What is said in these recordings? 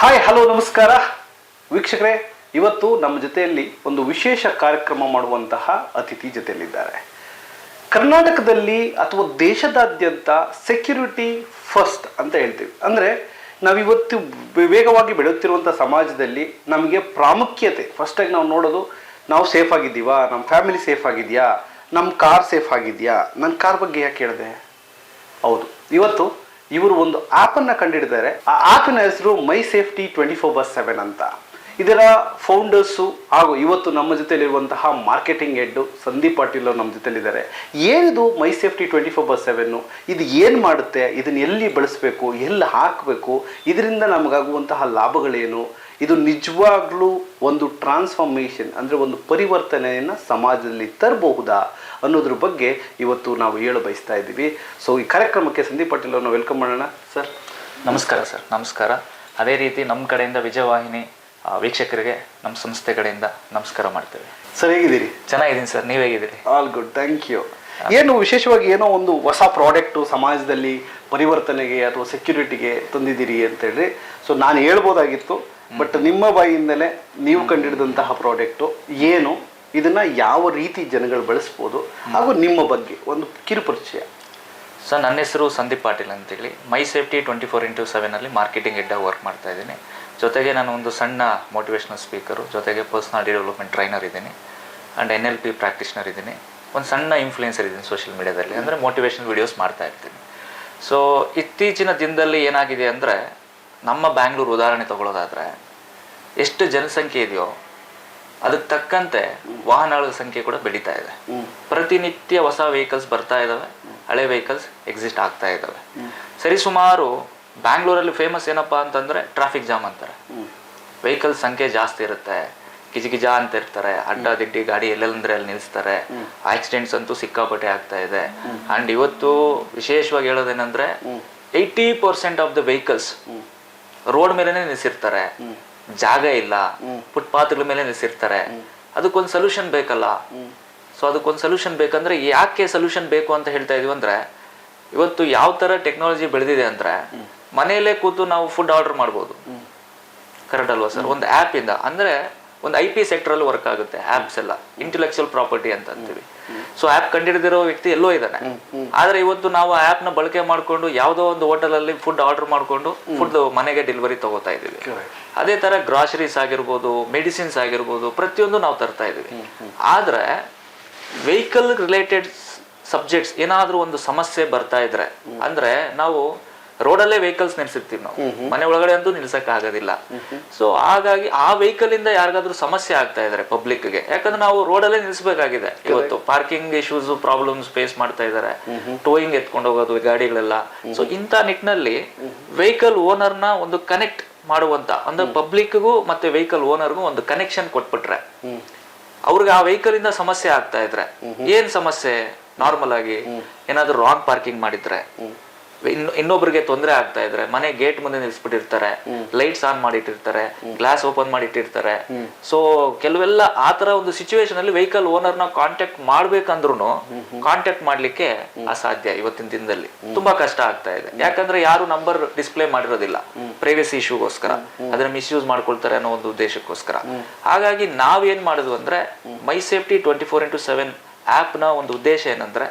Hi hello ನಮಸ್ಕಾರ ವೀಕ್ಷಕರೇ, ಇವತ್ತು ನಮ್ಮ ಜೊತೆಯಲ್ಲಿ ಒಂದು ವಿಶೇಷ ಕಾರ್ಯಕ್ರಮ ಮಾಡುವಂತಹ ಅತಿಥಿ ಜೊತೆಯಲ್ಲಿದ್ದಾರೆ. ಕರ್ನಾಟಕದಲ್ಲಿ ಅಥವಾ ದೇಶದಾದ್ಯಂತ ಸೆಕ್ಯೂರಿಟಿ ಫಸ್ಟ್ ಅಂತ ಹೇಳ್ತೀವಿ. ಅಂದರೆ ನಾವಿವತ್ತು ವೇಗವಾಗಿ ಬೆಳೆಯುತ್ತಿರುವಂಥ ಸಮಾಜದಲ್ಲಿ ನಮಗೆ ಪ್ರಾಮುಖ್ಯತೆ ಫಸ್ಟಾಗಿ ನಾವು ನೋಡೋದು, ನಾವು ಸೇಫ್ ಆಗಿದ್ದೀವಾ, ನಮ್ಮ ಫ್ಯಾಮಿಲಿ ಸೇಫ್ ಆಗಿದೆಯಾ, ನಮ್ಮ ಕಾರ್ ಸೇಫ್ ಆಗಿದೆಯಾ. ನನ್ನ ಕಾರ್ ಬಗ್ಗೆ ಯಾಕೆ ಹೇಳಿದೆ? ಹೌದು, ಇವತ್ತು ಇವರು ಒಂದು ಆ್ಯಪನ್ನು ಕಂಡುಹಿಡಿದ್ದಾರೆ. ಆ ಆ್ಯಪಿನ ಹೆಸರು ಮೈ ಸೇಫ್ಟಿ 24/7 ಅಂತ. ಇದರ ಫೌಂಡರ್ಸು ಹಾಗೂ ಇವತ್ತು ನಮ್ಮ ಜೊತೆಲಿರುವಂತಹ ಮಾರ್ಕೆಟಿಂಗ್ ಹೆಡ್ ಸಂದೀಪ್ ಪಾಟೀಲ್ ಅವರು ನಮ್ಮ ಜೊತೆಲಿದ್ದಾರೆ. ಏನಿದು ಮೈ ಸೇಫ್ಟಿ 24/7? ಇದು ಏನು ಮಾಡುತ್ತೆ, ಇದನ್ನು ಎಲ್ಲಿ ಬಳಸಬೇಕು, ಎಲ್ಲಿ ಹಾಕಬೇಕು, ಇದರಿಂದ ನಮಗಾಗುವಂತಹ ಲಾಭಗಳೇನು, ಇದು ನಿಜವಾಗ್ಲೂ ಒಂದು ಟ್ರಾನ್ಸ್ಫಾರ್ಮೇಷನ್ ಅಂದರೆ ಒಂದು ಪರಿವರ್ತನೆಯನ್ನು ಸಮಾಜದಲ್ಲಿ ತರಬಹುದಾ ಅನ್ನೋದ್ರ ಬಗ್ಗೆ ಇವತ್ತು ನಾವು ಹೇಳ ಬಯಸ್ತಾ ಇದ್ದೀವಿ. ಸೊ ಈ ಕಾರ್ಯಕ್ರಮಕ್ಕೆ ಸಂದೀಪ್ ಪಾಟೀಲ್ ಅವ್ರನ್ನ ವೆಲ್ಕಮ್ ಮಾಡೋಣ. ಸರ್ ನಮಸ್ಕಾರ. ಸರ್ ನಮಸ್ಕಾರ. ಅದೇ ರೀತಿ ನಮ್ಮ ಕಡೆಯಿಂದ ವಿಜಯವಾಹಿನಿ ವೀಕ್ಷಕರಿಗೆ ನಮ್ಮ ಸಂಸ್ಥೆ ಕಡೆಯಿಂದ ನಮಸ್ಕಾರ ಮಾಡ್ತೇವೆ. ಸರ್ ಹೇಗಿದ್ದೀರಿ? ಚೆನ್ನಾಗಿದ್ದೀನಿ ಸರ್, ನೀವು ಹೇಗಿದ್ದೀರಿ? All good, thank you. ಏನು ವಿಶೇಷವಾಗಿ ಏನೋ ಒಂದು ಹೊಸ ಪ್ರಾಡಕ್ಟು ಸಮಾಜದಲ್ಲಿ ಪರಿವರ್ತನೆಗೆ ಅಥವಾ ಸೆಕ್ಯೂರಿಟಿಗೆ ತಂದಿದ್ದೀರಿ ಅಂತೇಳಿ ಸೊ ನಾನು ಹೇಳ್ಬೋದಾಗಿತ್ತು, ಬಟ್ ನಿಮ್ಮ ಬಾಯಿಯಿಂದಲೇ ನೀವು ಕಂಡುಹಿಡಿದಂತಹ ಪ್ರಾಡಕ್ಟು ಏನು, ಇದನ್ನ ಯಾವ ರೀತಿ ಜನಗಳು ಬಳಸ್ಬೋದು, ಹಾಗೂ ನಿಮ್ಮ ಬಗ್ಗೆ ಒಂದು ಕಿರುಪರಿಚಯ. ಸರ್ ನನ್ನ ಹೆಸರು ಸಂದೀಪ್ ಪಾಟೀಲ್ ಅಂತೇಳಿ ಮೈ ಸೇಫ್ಟಿ 24/7 ಮಾರ್ಕೆಟಿಂಗ್ ಹೆಡ್ ವರ್ಕ್ ಮಾಡ್ತಾ ಇದ್ದೀನಿ. ಜೊತೆಗೆ ನಾನು ಒಂದು ಸಣ್ಣ ಮೋಟಿವೇಶ್ನಲ್ ಸ್ಪೀಕರು, ಜೊತೆಗೆ ಪರ್ಸನಾಲಿಟಿ ಡೆವಲಪ್ಮೆಂಟ್ ಟ್ರೈನರ್ ಇದ್ದೀನಿ ಆ್ಯಂಡ್ NLP ಪ್ರಾಕ್ಟೀಷನರ್ ಇದ್ದೀನಿ. ಒಂದು ಸಣ್ಣ ಇನ್ಫ್ಲೂಯೆನ್ಸರ್ ಇದ್ದೀನಿ ಸೋಷಿಯಲ್ ಮೀಡಿಯಾದಲ್ಲಿ, ಅಂದರೆ ಮೋಟಿವೇಶ್ನಲ್ ವೀಡಿಯೋಸ್ ಮಾಡ್ತಾ ಇರ್ತೀನಿ. ಸೊ ಇತ್ತೀಚಿನ ದಿನದಲ್ಲಿ ಏನಾಗಿದೆ ಅಂದರೆ, ನಮ್ಮ ಬ್ಯಾಂಗ್ಳೂರು ಉದಾಹರಣೆ ತಗೊಳ್ಳೋದಾದರೆ ಎಷ್ಟು ಜನಸಂಖ್ಯೆ ಇದೆಯೋ ಅದಕ್ಕೆ ತಕ್ಕಂತೆ ವಾಹನಗಳ ಸಂಖ್ಯೆ ಕೂಡ ಬೆಳೀತಾ ಇದೆ. ಪ್ರತಿನಿತ್ಯ ಹೊಸ ವೆಹಿಕಲ್ಸ್ ಬರ್ತಾ ಇದ್ದಾವೆ, ಹಳೆ ವೆಹಿಕಲ್ಸ್ ಎಕ್ಸಿಸ್ಟ್ ಆಗ್ತಾ ಇದ್ದಾವೆ. ಸರಿಸುಮಾರು ಬ್ಯಾಂಗ್ಳೂರಲ್ಲಿ ಫೇಮಸ್ ಏನಪ್ಪ ಅಂತಂದರೆ ಟ್ರಾಫಿಕ್ ಜಾಮ್ ಅಂತಾರೆ. ವೆಹಿಕಲ್ಸ್ ಸಂಖ್ಯೆ ಜಾಸ್ತಿ ಇರುತ್ತೆ, ಗಿಜ ಅಂತ ಇರ್ತಾರೆ, ಅಡ್ಡ ದಿಡ್ಡಿ ಗಾಡಿ ಎಲ್ಲೆಲ್ಲಂದ್ರೆ ಅಲ್ಲಿ ನಿಲ್ಲಿಸ್ತಾರೆ. ಆಕ್ಸಿಡೆಂಟ್ಸ್ ಅಂತೂ ಸಿಕ್ಕಾಪಟ್ಟೆ ಆಗ್ತಾ ಇದೆ. ಆ್ಯಂಡ್ ಇವತ್ತು ವಿಶೇಷವಾಗಿ ಹೇಳೋದೇನೆಂದರೆ 80% ಆಫ್ ದ ವೆಹಿಕಲ್ಸ್ ರೋಡ್ ಮೇಲೇ ನಿಲ್ಲಿಸಿರ್ತಾರೆ, ಜಾಗ ಇಲ್ಲ, ಫುಟ್ಪಾತ್ಗಳ ಮೇಲೆ ನಿಲ್ಲಿಸಿರ್ತಾರೆ. ಅದಕ್ಕೊಂದು ಸೊಲ್ಯೂಷನ್ ಬೇಕಲ್ಲ. ಸೊ ಅದಕ್ಕೊಂದು ಸೊಲ್ಯೂಷನ್ ಬೇಕಂದ್ರೆ ಯಾಕೆ ಸೊಲ್ಯೂಷನ್ ಬೇಕು ಅಂತ ಹೇಳ್ತಾ ಇದೀವಿ ಅಂದರೆ, ಇವತ್ತು ಯಾವ ಥರ ಟೆಕ್ನಾಲಜಿ ಬೆಳೆದಿದೆ ಅಂದರೆ, ಮನೆಯಲ್ಲೇ ಕೂತು ನಾವು ಫುಡ್ ಆರ್ಡರ್ ಮಾಡ್ಬೋದು. ಕರೆಕ್ಟ್ ಅಲ್ವಾ ಸರ್? ಒಂದು ಆ್ಯಪಿಂದ, ಅಂದರೆ ಒಂದು IP ಸೆಕ್ಟ್ರಲ್ಲಿ ವರ್ಕ್ ಆಗುತ್ತೆ ಆ್ಯಪ್ಸ್ ಎಲ್ಲ, ಇಂಟೆಲೆಕ್ಚುಯಲ್ ಪ್ರಾಪರ್ಟಿ ಅಂತ ಅಂತೀವಿ. ಸೊ ಆ್ಯಪ್ ಕಂಡಿಡಿದಿರೋ ವ್ಯಕ್ತಿ ಎಲ್ಲೋ ಇದ್ದಾನೆ. ಆದರೆ ಇವತ್ತು ನಾವು ಆ್ಯಪ್ನ ಬಳಕೆ ಮಾಡಿಕೊಂಡು ಯಾವುದೋ ಒಂದು ಹೋಟೆಲಲ್ಲಿ ಫುಡ್ ಆರ್ಡರ್ ಮಾಡಿಕೊಂಡು ಫುಡ್ ಮನೆಗೆ ಡೆಲಿವರಿ ತಗೋತಾ ಇದ್ದೀವಿ. ಅದೇ ಥರ ಗ್ರಾಸರೀಸ್ ಆಗಿರ್ಬೋದು, ಮೆಡಿಸಿನ್ಸ್ ಆಗಿರ್ಬೋದು, ಪ್ರತಿಯೊಂದು ನಾವು ತರ್ತಾ ಇದ್ದೀವಿ. ಆದರೆ ವೆಹಿಕಲ್ ರಿಲೇಟೆಡ್ ಸಬ್ಜೆಕ್ಟ್ಸ್ ಏನಾದರೂ ಒಂದು ಸಮಸ್ಯೆ ಬರ್ತಾ ಇದ್ರೆ, ಅಂದರೆ ನಾವು ರೋಡಲ್ಲೇ ವೆಹಿಕಲ್ಸ್ ನಿಲ್ಸಿರ್ತೀವಿ, ನಾವು ಮನೆ ಒಳಗಡೆ ಅಂತೂ ನಿಲ್ಸಕ್ ಆಗೋದಿಲ್ಲ. ಸೊ ಹಾಗಾಗಿ ಆ ವೆಹಿಕಲ್ ಇಂದ ಯಾರಿಗಾದ್ರೂ ಸಮಸ್ಯೆ ಆಗ್ತಾ ಇದಾರೆ ಪಬ್ಲಿಕ್ಗೆ, ಯಾಕಂದ್ರೆ ನಾವು ರೋಡಲ್ಲೇ ನಿಲ್ಸಬೇಕಾಗಿದೆ. ಇವತ್ತು ಪಾರ್ಕಿಂಗ್ ಇಶ್ಯೂಸ್ ಪ್ರಾಬ್ಲಮ್ಸ್ ಫೇಸ್ ಮಾಡ್ತಾ ಇದಾರೆ, ಟೋಯಿಂಗ್ ಎತ್ಕೊಂಡು ಹೋಗೋದು ಗಾಡಿಗಳೆಲ್ಲ. ಸೊ ಇಂಥ ನಿಟ್ಟಿನಲ್ಲಿ ವೆಹಿಕಲ್ ಓನರ್ನ ಒಂದು ಕನೆಕ್ಟ್ ಮಾಡುವಂತ, ಅಂದ್ರೆ ಪಬ್ಲಿಕ್ಗೂ ಮತ್ತೆ ವೆಹಿಕಲ್ ಓನರ್ಗೂ ಒಂದು ಕನೆಕ್ಷನ್ ಕೊಟ್ಬಿಟ್ರೆ, ಅವ್ರಿಗೆ ಆ ವೆಹಿಕಲ್ ಇಂದ ಸಮಸ್ಯೆ ಆಗ್ತಾ ಇದ್ರೆ, ಏನ್ ಸಮಸ್ಯೆ, ನಾರ್ಮಲ್ ಆಗಿ ಏನಾದ್ರು ರಾಂಗ್ ಪಾರ್ಕಿಂಗ್ ಮಾಡಿದ್ರೆ, ಇನ್ನೊಬ್ರಿಗೆ ತೊಂದರೆ ಆಗ್ತಾ ಇದ್ರೆ, ಮನೆ ಗೇಟ್ ಮುಂದೆ ನಿಲ್ಸ್ಬಿಟ್ಟಿರ್ತಾರೆ, ಲೈಟ್ಸ್ ಆನ್ ಮಾಡಿಟ್ಟಿರ್ತಾರೆ, ಗ್ಲಾಸ್ ಓಪನ್ ಮಾಡಿಟ್ಟಿರ್ತಾರೆ. ಸೊ ಕೆಲವೆಲ್ಲ ಆ ತರ ಒಂದು ಸಿಚುವೇಶನ್ ಅಲ್ಲಿ ವೆಹಿಕಲ್ ಓನರ್ನ ಕಾಂಟ್ಯಾಕ್ಟ್ ಮಾಡ್ಬೇಕಂದ್ರೂ ಕಾಂಟ್ಯಾಕ್ಟ್ ಮಾಡ್ಲಿಕ್ಕೆ ಅಸಾಧ್ಯ. ಇವತ್ತಿನ ದಿನದಲ್ಲಿ ತುಂಬಾ ಕಷ್ಟ ಆಗ್ತಾ ಇದೆ. ಯಾಕಂದ್ರೆ ಯಾರು ನಂಬರ್ ಡಿಸ್ಪ್ಲೇ ಮಾಡಿರೋದಿಲ್ಲ, ಪ್ರೈವಸಿ ಇಶ್ಯೂಗೋಸ್ಕರ, ಅದನ್ನ ಮಿಸ್ಯೂಸ್ ಮಾಡ್ಕೊಳ್ತಾರೆ ಅನ್ನೋ ಒಂದು ಉದ್ದೇಶಕ್ಕೋಸ್ಕರ. ಹಾಗಾಗಿ ನಾವೇನ್ ಮಾಡಿದ್ವು ಅಂದ್ರೆ, ಮೈ ಸೇಫ್ಟಿ 24/7 ಆ್ಯಪ್ನ ಒಂದು ಉದ್ದೇಶ ಏನಂದ್ರೆ,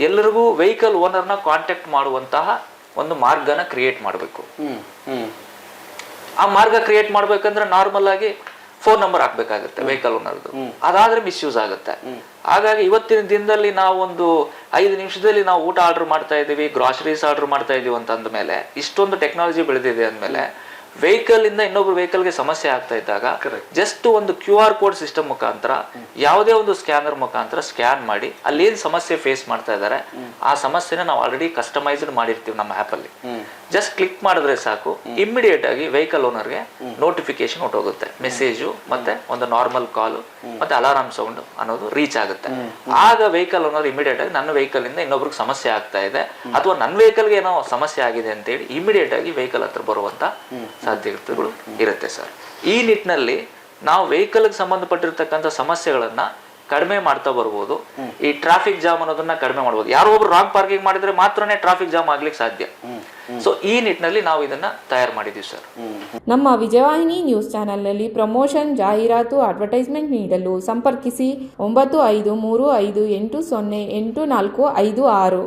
ಎಲ್ಲರಿಗೂ ವೆಹಿಕಲ್ ಓನರ್ನ ಕಾಂಟ್ಯಾಕ್ಟ್ ಮಾಡುವಂತಹ ಒಂದು ಮಾರ್ಗನ ಕ್ರಿಯೇಟ್ ಮಾಡಬೇಕು. ಆ ಮಾರ್ಗ ಕ್ರಿಯೇಟ್ ಮಾಡ್ಬೇಕಂದ್ರೆ ನಾರ್ಮಲ್ ಆಗಿ ಫೋನ್ ನಂಬರ್ ಹಾಕ್ಬೇಕಾಗುತ್ತೆ ವೆಹಿಕಲ್ ಓನರ್ದು, ಅದಾದ್ರೆ ಮಿಸ್ಯೂಸ್ ಆಗುತ್ತೆ. ಹಾಗಾಗಿ ಇವತ್ತಿನ ದಿನದಲ್ಲಿ ನಾವು ಒಂದು 5 ನಿಮಿಷದಲ್ಲಿ ನಾವು ಊಟ ಆರ್ಡರ್ ಮಾಡ್ತಾ ಇದೀವಿ, ಗ್ರಾಸರೀಸ್ ಆರ್ಡರ್ ಮಾಡ್ತಾ ಇದೀವಿ ಅಂತ ಅಂದ್ಮೇಲೆ, ಇಷ್ಟೊಂದು ಟೆಕ್ನಾಲಜಿ ಬೆಳೆದಿದೆ ಅಂದಮೇಲೆ, ವೆಹಿಕಲ್ ಇಂದ ಇನ್ನೊಬ್ರು ವೆಹಿಕಲ್ಗೆ ಸಮಸ್ಯೆ ಆಗ್ತಾ ಇದ್ದಾಗ ಜಸ್ಟ್ ಒಂದು QR ಕೋಡ್ ಸಿಸ್ಟಮ್ ಮುಖಾಂತರ, ಯಾವುದೇ ಒಂದು ಸ್ಕ್ಯಾನರ್ ಮುಖಾಂತರ ಸ್ಕ್ಯಾನ್ ಮಾಡಿ ಅಲ್ಲಿ ಏನ್ ಸಮಸ್ಯೆ ಫೇಸ್ ಮಾಡ್ತಾ ಇದ್ದಾರೆ ಆ ಸಮಸ್ಯೆನ ನಾವು ಆಲ್ರೆಡಿ ಕಸ್ಟಮೈಸ್ಡ್ ಮಾಡಿರ್ತೀವಿ ನಮ್ಮ ಆ್ಯಪ್ ಅಲ್ಲಿ. ಜಸ್ಟ್ ಕ್ಲಿಕ್ ಮಾಡಿದ್ರೆ ಸಾಕು, ಇಮಿಡಿಯೇಟ್ ಆಗಿ ವೆಹಿಕಲ್ ಓನರ್ಗೆ ನೋಟಿಫಿಕೇಶನ್ ಹೊಟ್ಟೋಗುತ್ತೆ, ಮೆಸೇಜು ಮತ್ತೆ ಒಂದು ನಾರ್ಮಲ್ ಕಾಲ್ ಮತ್ತೆ ಅಲಾರಾಮ್ ಸೌಂಡ್ ಅನ್ನೋದು ರೀಚ್ ಆಗುತ್ತೆ. ಆಗ ವೆಹಿಕಲ್ ಓನರ್ ಇಮಿಡಿಯೇಟ್ ಆಗಿ ನನ್ನ ವೆಹಿಕಲ್ ಇಂದ ಇನ್ನೊಬ್ರಿಗೆ ಸಮಸ್ಯೆ ಆಗ್ತಾ ಇದೆ, ಅಥವಾ ನನ್ನ ವೆಹಿಕಲ್ಗೆ ಏನೋ ಸಮಸ್ಯೆ ಆಗಿದೆ ಅಂತೇಳಿ ಇಮಿಡಿಯೇಟ್ ಆಗಿ ವೆಹಿಕಲ್ ಹತ್ರ ಬರುವಂತ ಸಾಧ್ಯತೆಗಳು ಇರುತ್ತೆ ಸರ್. ಈ ನಿಟ್ಟಿನಲ್ಲಿ ನಾವು ವೆಹಿಕಲ್ಗೆ ಸಂಬಂಧಪಟ್ಟಿರ್ತಕ್ಕಂಥ ಸಮಸ್ಯೆಗಳನ್ನ ಕಡಿಮೆ ಮಾಡ್ತಾ ಬರ್ಬೋದು. ಈ ಟ್ರಾಫಿಕ್ ಜಾಮ್ ಅನ್ನೋದನ್ನ ಕಡಿಮೆ ಮಾಡ್ಬೋದು. ಯಾರೋ ಒಬ್ರು ರಾಂಗ್ ಪಾರ್ಕಿಂಗ್ ಮಾಡಿದ್ರೆ ಮಾತ್ರನೇ ಟ್ರಾಫಿಕ್ ಜಾಮ್ ಆಗ್ಲಿಕ್ಕೆ ಸಾಧ್ಯ. ಸೊ ಈ ನಿಟ್ಟಿನಲ್ಲಿ ನಾವು ಇದನ್ನ ತಯಾರು ಮಾಡಿದೀವಿ ಸರ್. ನಮ್ಮ ವಿಜಯವಾಹಿನಿ ನ್ಯೂಸ್ ಚಾನೆಲ್ನಲ್ಲಿ ಪ್ರಮೋಷನ್, ಜಾಹೀರಾತು, ಅಡ್ವರ್ಟೈಸ್ಮೆಂಟ್ ನೀಡಲು ಸಂಪರ್ಕಿಸಿ 9535808456.